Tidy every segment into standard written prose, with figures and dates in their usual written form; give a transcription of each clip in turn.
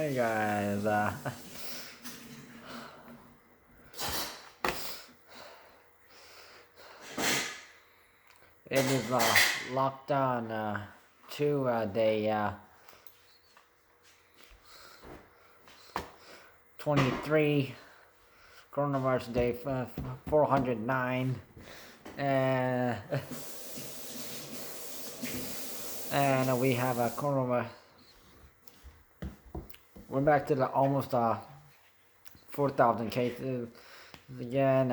Hey guys, it is lockdown 2 day 23, coronavirus day 409, and and we have a corona. We're back to the almost 4,000 cases again,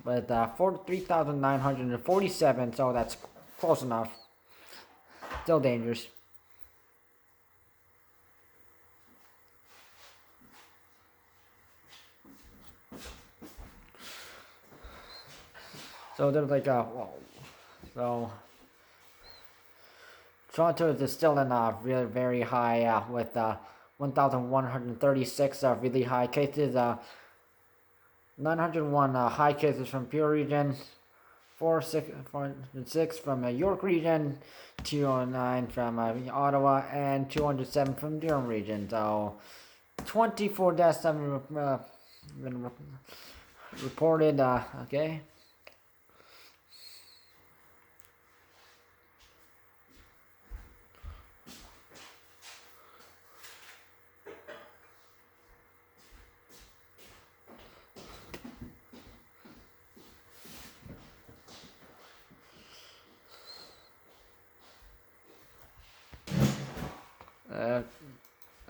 with 3,947, so that's close enough. Still dangerous. So there's like so Toronto is still in really very high with 1,136 really high cases. 901 high cases from Pure Region, 406 from York Region, 209 from Ottawa, and 207 from Durham Region. So 24 deaths have been reported. Okay.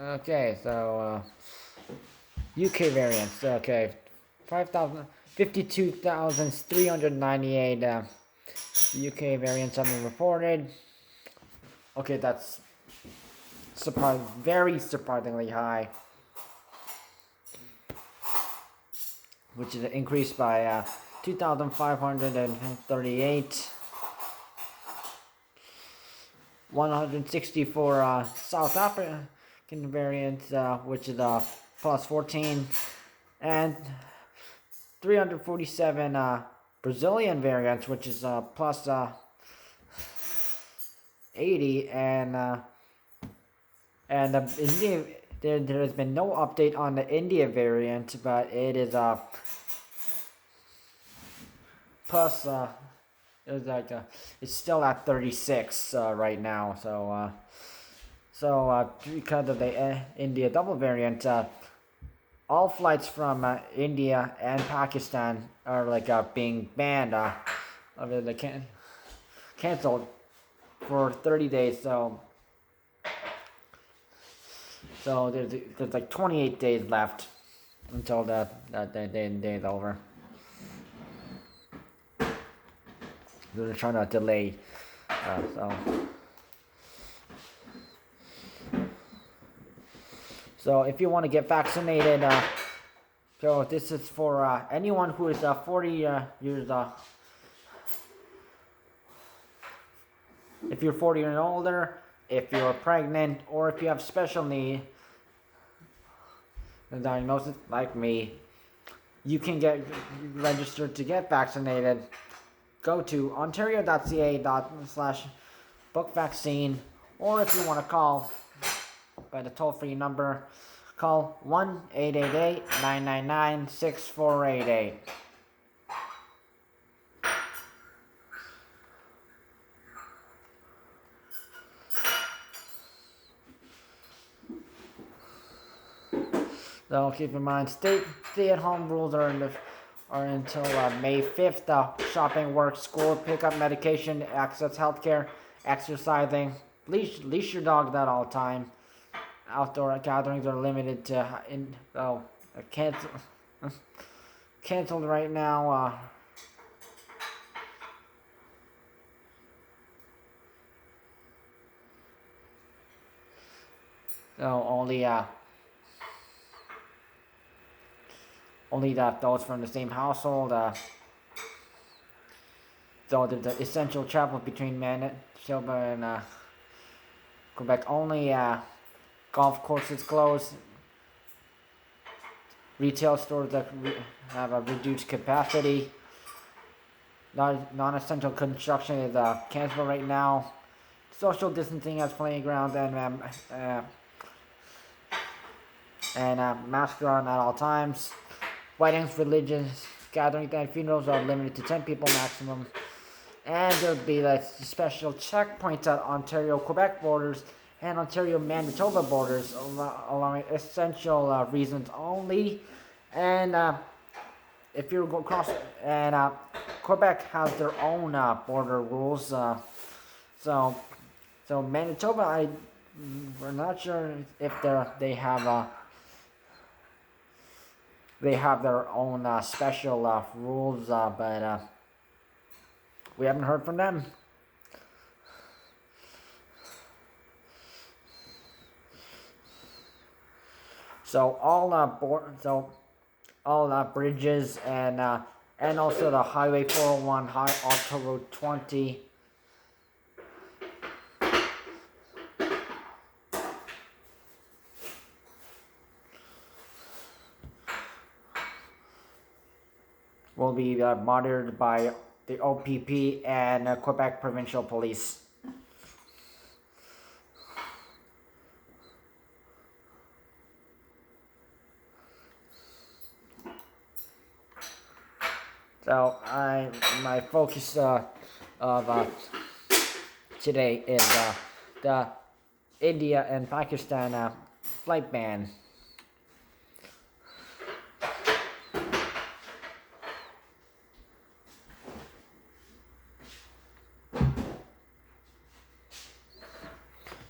Okay, so UK variants. Okay, 52,398 UK variants have been reported. Okay, that's very surprisingly high, which is an increase by 2,538. 164 South African variants, which is plus 14, and 347 Brazilian variants, which is plus 80, and India. There has been no update on the India variant, but it is plus. It was like it's still at 36 right now. So because of the India double variant, all flights from India and Pakistan are like being banned. They canceled for 30 days. So there's like 28 days left until that day is over. They're trying to delay, so if you want to get vaccinated, so this is for anyone who is 40 years if you're 40 and older, if you're pregnant, or if you have special need diagnosis like me, you can get registered to get vaccinated. Go to ontario.ca/bookvaccine, or if you want to call by the toll-free number, call 1-888-999-6488. So keep in mind, stay-at-home rules are until May 5th. Shopping, work, school, pick up medication, access healthcare, exercising. Leash your dog at all time. Outdoor gatherings are limited to canceled right now. So only those from the same household. So there's the essential travel between Manitoba and Quebec only. Golf courses closed. Retail stores that have a reduced capacity. Non-essential construction is canceled right now. Social distancing at playgrounds and and mask on at all times. Weddings, religious gatherings, and funerals are limited to 10 people maximum. And there'll be like special checkpoints at Ontario-Quebec borders and Ontario-Manitoba borders, allowing essential reasons only. And if you go across, and Quebec has their own border rules. So, so Manitoba, we're not sure if they have their own special rules, but we haven't heard from them. So all bridges and also the Highway 401, Auto Road 20. Will be monitored by the OPP and Quebec Provincial Police. So my focus of today is the India and Pakistan flight ban.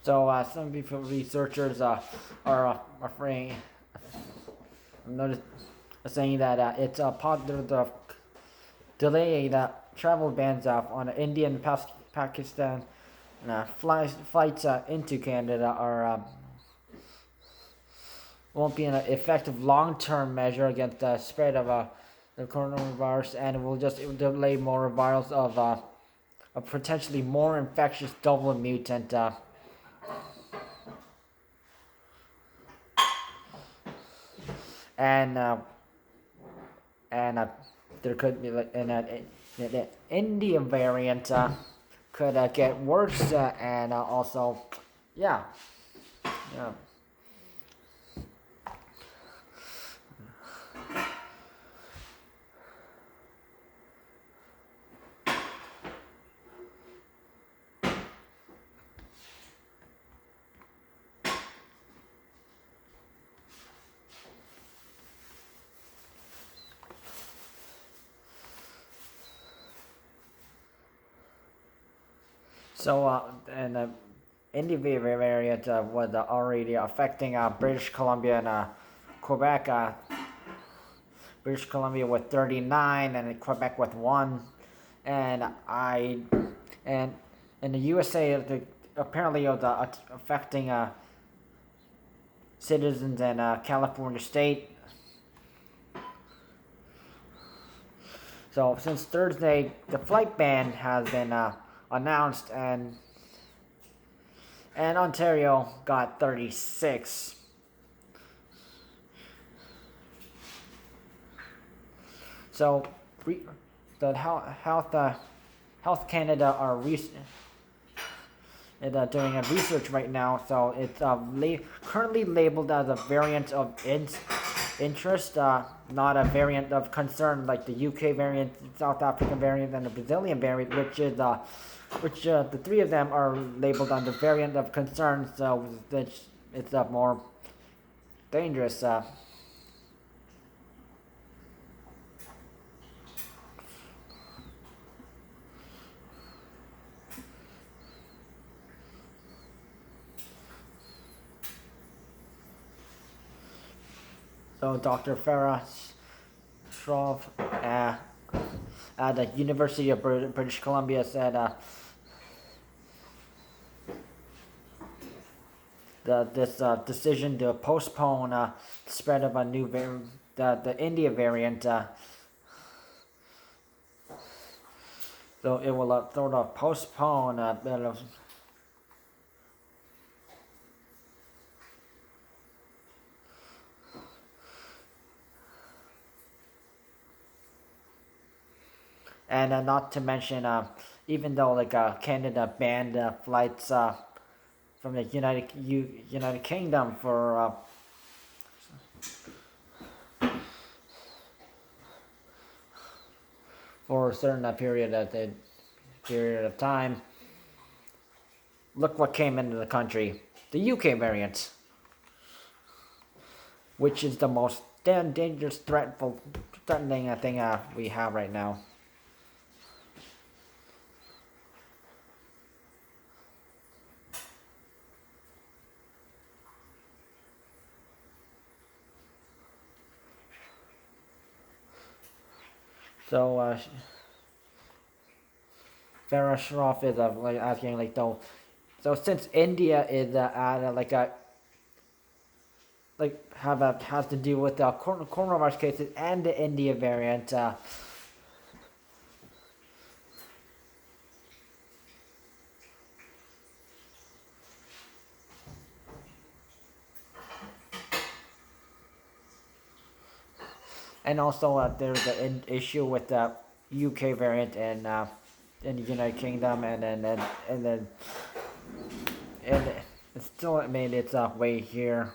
So some people, researchers are afraid. Saying that it's possible to delay the travel bans on India and Pakistan flights into Canada are won't be an effective long-term measure against the spread of the coronavirus, and it will just delay more virals of a potentially more infectious double mutant. And there could be like the Indian variant could get worse, and also, yeah. So and Indian variant was already affecting British Columbia and Quebec. British Columbia with 39 and Quebec with 1, and and in the USA apparently it was affecting citizens in California state. So since Thursday, the flight ban has been announced, and Ontario got 36. So the Health Canada are doing a research right now. So it's currently labeled as a variant of interest, not a variant of concern like the UK variant, South African variant, and the Brazilian variant, which the three of them are labeled under variant of concern. So it's more dangerous. So Dr. Farah Shrove at the University of British Columbia said this decision to postpone the spread of a new the India variant. So it will sort of postpone a bit of. And not to mention, even though Canada banned flights from the United Kingdom for for a certain period of time. Look what came into the country: the UK variant, which is the most dangerous, threatening thing we have right now. So Farah Shroff is like asking like though. So since India is at like a has to do with the coronavirus cases and the India variant. And also, there's an issue with the UK variant in the United Kingdom, and it still made its way here.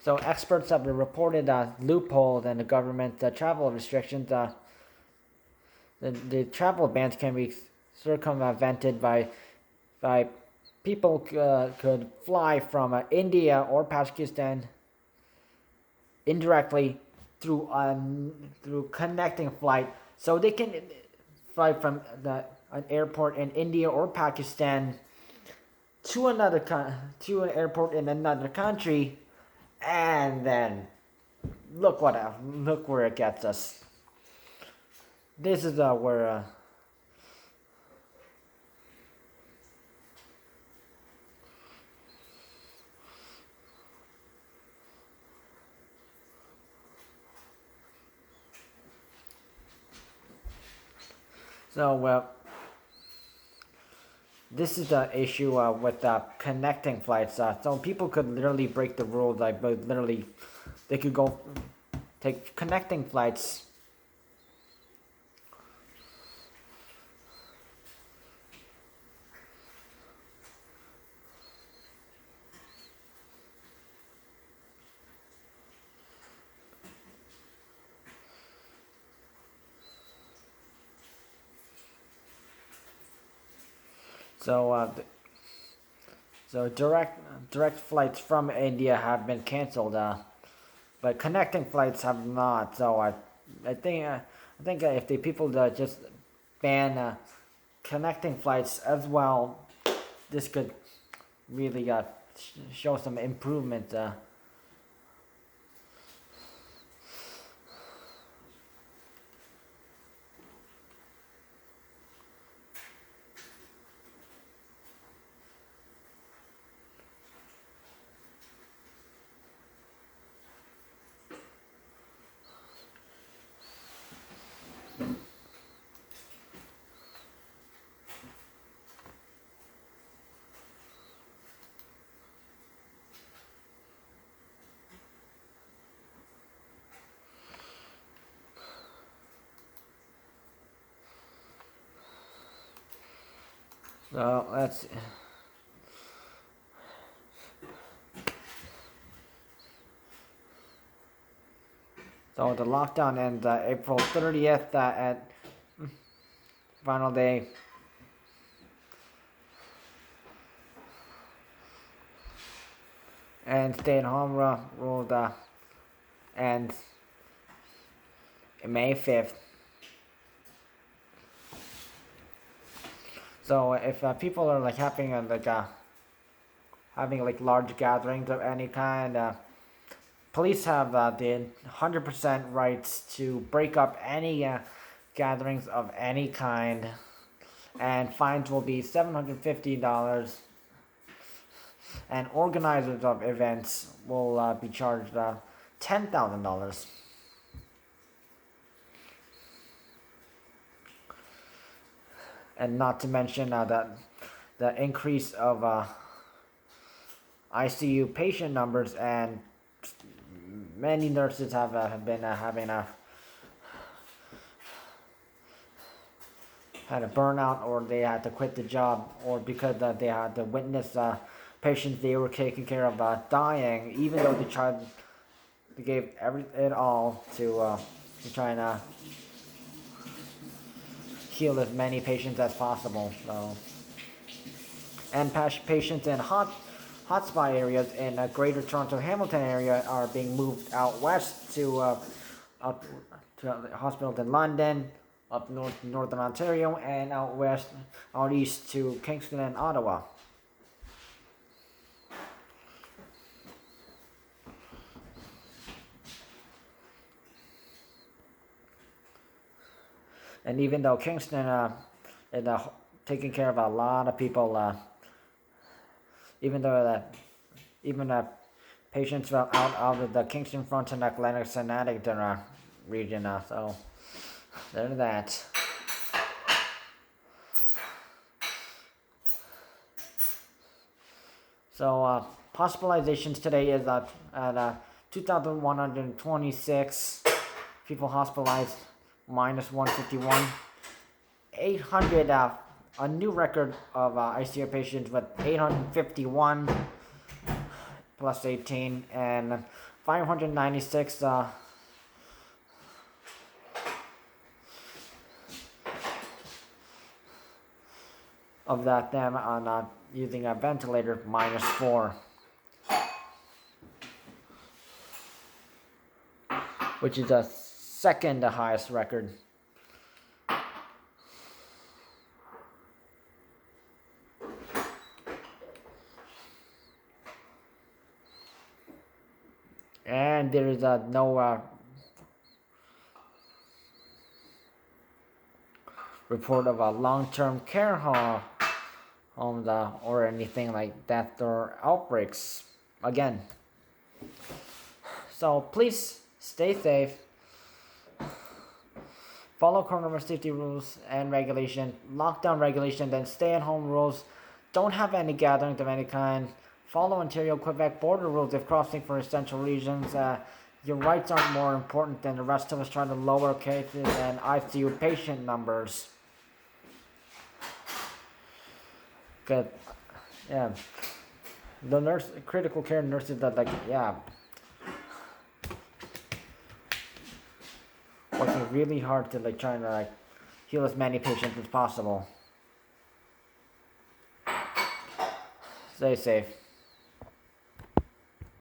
So experts have reported loopholes in the government travel restrictions. The travel bans can be circumvented by people could fly from India or Pakistan indirectly through connecting flight, so they can fly from an airport in India or Pakistan to to an airport in another country, and then look where it gets us. This is where this is the issue with connecting flights. So people could literally break the rules. Like, but literally, they could go take connecting flights. So direct flights from India have been canceled. But connecting flights have not. So I think if the people just ban connecting flights as well, this could really show some improvement. So let's. So the lockdown ends April 30th at final day. And stay-at-home rule ends May 5th. So if people are like having large gatherings of any kind, police have the 100% rights to break up any gatherings of any kind, and fines will be $750. And organizers of events will be charged $10,000. And not to mention the increase of ICU patient numbers, and many nurses have been had a burnout, or they had to quit the job, or because they had to witness patients they were taking care of dying, even though they gave it all to try and heal as many patients as possible. So, and patients in hotspot areas in Greater Toronto Hamilton area are being moved out west to up to hospitals in London, up northern Ontario, and out east to Kingston and Ottawa. And even though Kingston is taking care of a lot of people, even though even patients out of the Kingston, Frontenac, Lennox, and Addington region, so there's that. So hospitalizations today is at 2,126 people hospitalized, minus 151. 800, a new record of ICU patients with 851 plus 18, and 596 of that them on using a ventilator, minus 4, which is the second highest record. And there is no report of a long-term care homes or anything like that, or outbreaks again. So please stay safe, follow coronavirus safety rules and regulation, lockdown regulation, then stay-at-home rules. Don't have any gatherings of any kind. Follow Ontario-Quebec border rules if crossing for essential regions. Your rights aren't more important than the rest of us trying to lower cases and ICU patient numbers. Good. Yeah. The critical care nurses that working really hard to trying to heal as many patients as possible. Stay safe.